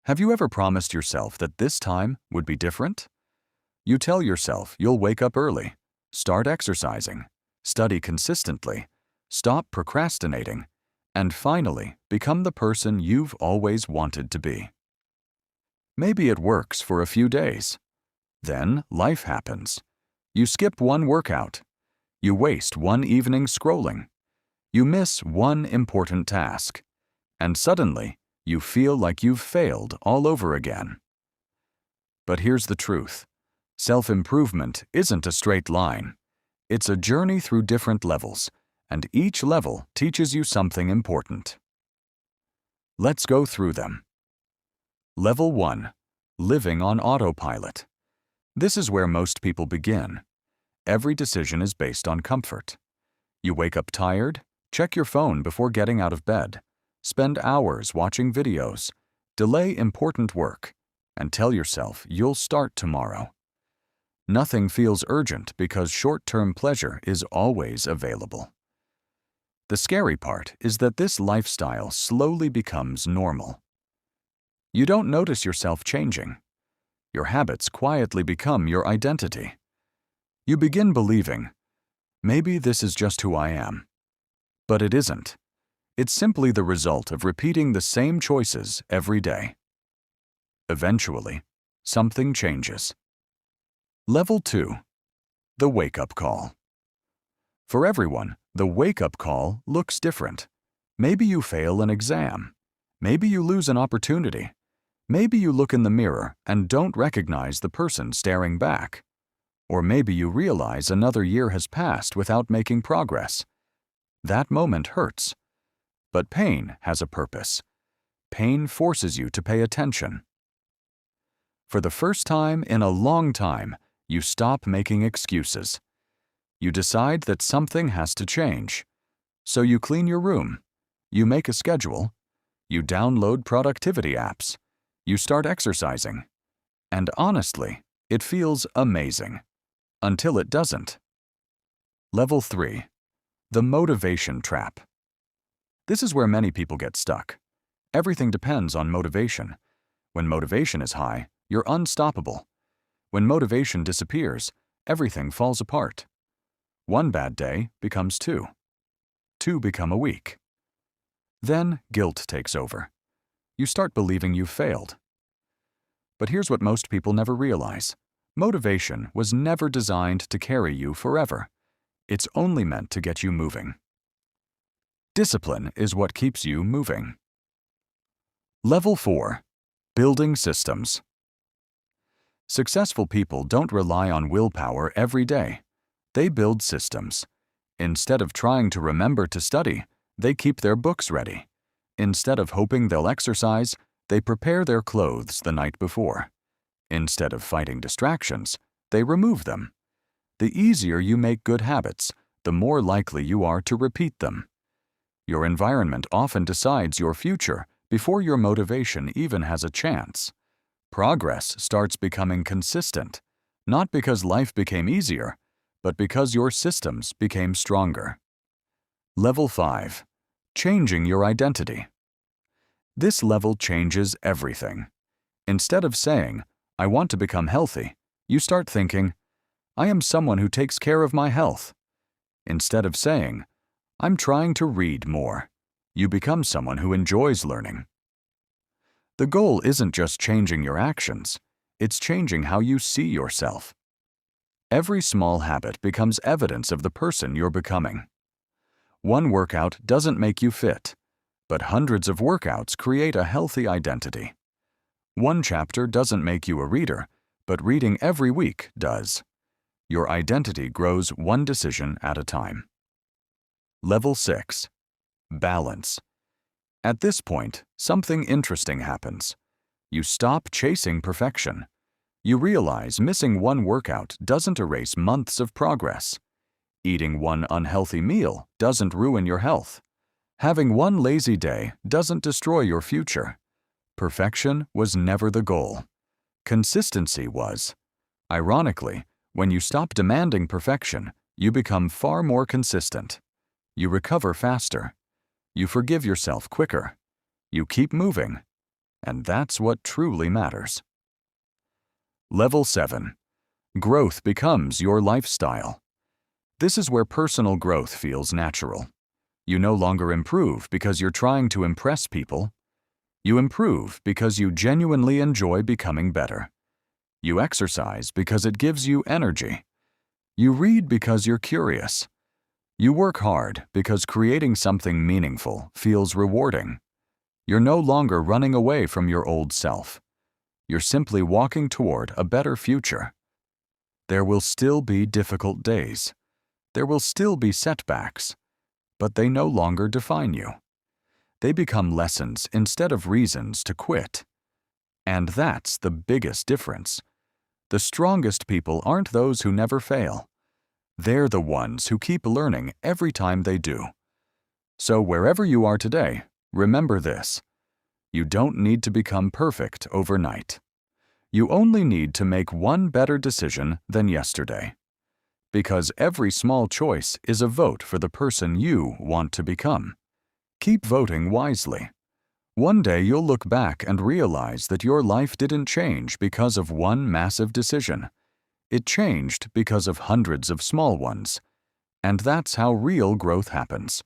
Have you ever promised yourself that this time would be different? You tell yourself you'll wake up early, start exercising, study consistently, stop procrastinating, and finally become the person you've always wanted to be. Maybe it works for a few days. Then life happens. You skip one workout. You waste one evening scrolling. You miss one important task. And suddenly, you feel like you've failed all over again. But here's the truth. Self-improvement isn't a straight line. It's a journey through different levels, and each level teaches you something important. Let's go through them. Level 1. Living on autopilot. This is where most people begin. Every decision is based on comfort. You wake up tired, check your phone before getting out of bed, spend hours watching videos, delay important work, and tell yourself you'll start tomorrow. Nothing feels urgent because short-term pleasure is always available. The scary part is that this lifestyle slowly becomes normal. You don't notice yourself changing. Your habits quietly become your identity. You begin believing, maybe this is just who I am. But it isn't. It's simply the result of repeating the same choices every day. Eventually, something changes. Level 2. The wake-up call. For everyone, the wake-up call looks different. Maybe you fail an exam. Maybe you lose an opportunity. Maybe you look in the mirror and don't recognize the person staring back. Or maybe you realize another year has passed without making progress. That moment hurts. But pain has a purpose. Pain forces you to pay attention. For the first time in a long time, you stop making excuses. You decide that something has to change. So you clean your room. You make a schedule. You download productivity apps. You start exercising. And honestly, it feels amazing. Until it doesn't. Level 3. The motivation trap. This is where many people get stuck. Everything depends on motivation. When motivation is high, you're unstoppable. When motivation disappears, everything falls apart. One bad day becomes 2. 2 become a week. Then guilt takes over. You start believing you've failed. But here's what most people never realize. Motivation was never designed to carry you forever. It's only meant to get you moving. Discipline is what keeps you moving. Level 4. Building systems. Successful people don't rely on willpower every day. They build systems. Instead of trying to remember to study, they keep their books ready. Instead of hoping they'll exercise, they prepare their clothes the night before. Instead of fighting distractions, they remove them. The easier you make good habits, the more likely you are to repeat them. Your environment often decides your future before your motivation even has a chance. Progress starts becoming consistent, not because life became easier, but because your systems became stronger. Level 5. Changing your identity. This level changes everything. Instead of saying, I want to become healthy, you start thinking, I am someone who takes care of my health. Instead of saying, I'm trying to read more, you become someone who enjoys learning. The goal isn't just changing your actions, it's changing how you see yourself. Every small habit becomes evidence of the person you're becoming. One workout doesn't make you fit, but hundreds of workouts create a healthy identity. One chapter doesn't make you a reader, but reading every week does. Your identity grows one decision at a time. Level 6. Balance. At this point, something interesting happens. You stop chasing perfection. You realize missing one workout doesn't erase months of progress. Eating one unhealthy meal doesn't ruin your health. Having one lazy day doesn't destroy your future. Perfection was never the goal. Consistency was. Ironically, when you stop demanding perfection, you become far more consistent. You recover faster. You forgive yourself quicker. You keep moving. And that's what truly matters. Level 7. Growth becomes your lifestyle. This is where personal growth feels natural. You no longer improve because you're trying to impress people. You improve because you genuinely enjoy becoming better. You exercise because it gives you energy. You read because you're curious. You work hard because creating something meaningful feels rewarding. You're no longer running away from your old self. You're simply walking toward a better future. There will still be difficult days. There will still be setbacks, but they no longer define you. They become lessons instead of reasons to quit. And that's the biggest difference. The strongest people aren't those who never fail. They're the ones who keep learning every time they do. So wherever you are today, remember this. You don't need to become perfect overnight. You only need to make one better decision than yesterday. Because every small choice is a vote for the person you want to become. Keep voting wisely. One day you'll look back and realize that your life didn't change because of one massive decision. It changed because of hundreds of small ones. And that's how real growth happens.